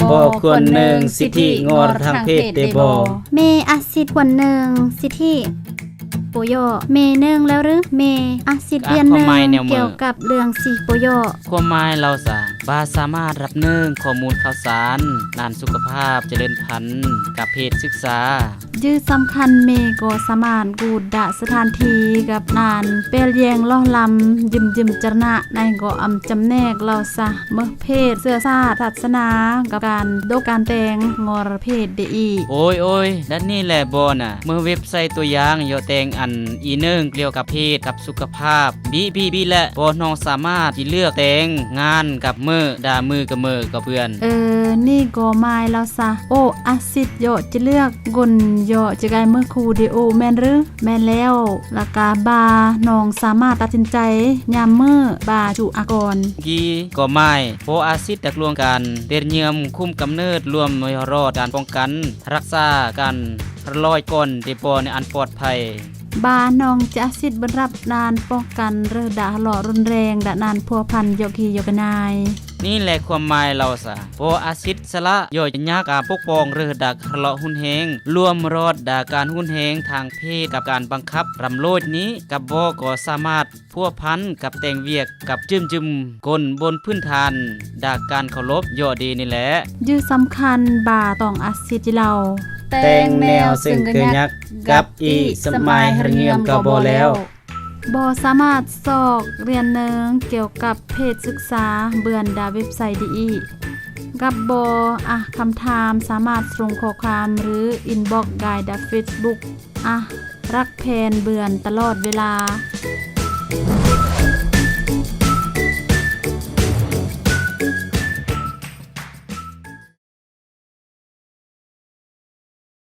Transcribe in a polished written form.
บ่ควรหนึ่งสิทธิงอทางเพศได้บ่เมอาซิดควรหนึ่งสิทธิโปโยเมหนึ่งแล้วหรือเมอาซิดเดือนหนึ่งเกี่ยวกับเรื่องสิโปโยความหมายเราบ่สามารถรับเนื่องข้อมูลข่าวสารด้านสุขภาพเจริญพันธุ์กับเพศศึกษายื้อสำคัญเมก็สามารถกูดะสถานที่กับนานเปลแยงล่อลำยิมจรณะในก็อำจำแนกเราเมื่อเพศเสื้อชาติศาสนากับการโดการแต่งงอเพศเดอีโอ้ยด้านนี้แหละบ่น่ะเมื่อเว็บไซต์ตัวอย่างโยแต่งอันอีนึงเกี่ยวกับเพศกับสุขภาพบีและบ่น้องสามารถที่เลือกแต่งงานกับมือด่ามือกับมือกับเพื่อนนี่ก็หมายแล้วโออาซิดโยจะเลือกกุนโยจะไกเมื่อครูเดโอแม่นหรือแม่นแล้วราคาบาน้องสามารถตัดสินใจยามมื้อบาจุอากรกีก็หมายโฟอาซิดดักลวงกันเตเนียมคุมกำเนิดรวมไว้รอดการป้องกันรักษากันลอยก่อนที่ปอในอันปลอดภัยบาน้องจะอาซิดบรรรับนานป้องกันเรือดาหล่อรุนแรงดานานพัวพันโยกีโยกนายนี่แหละความหมายเราโฟอาซิดสละย่อยยากการปกป้องเรือดักทะเลาะหุ่นแหงรวมรอดดาการหุ่นแหงทางเพศกับการบังคับรำโลดนี้กับก็สามารถพัวพันกับแต่งเวียกกับจึมกลบนพื้นฐานดาการเคารพย่อดีนี่แหละยื้อสำคัญบาต้องอาซิดจิเราแต่งแนวซึ่งกะยักกับอีสมัยเรียมก็บ่แล้วบ่สามารถสอกเรียนเนิงเกี่ยวกับเพศศึกษาเบือนดาเว็บไซต์ดีกับบ่คำถามสามารถส่งข้อความหรืออินบ็อกซ์ได้ดา Facebook รักแพนเบือนตลอดเวลา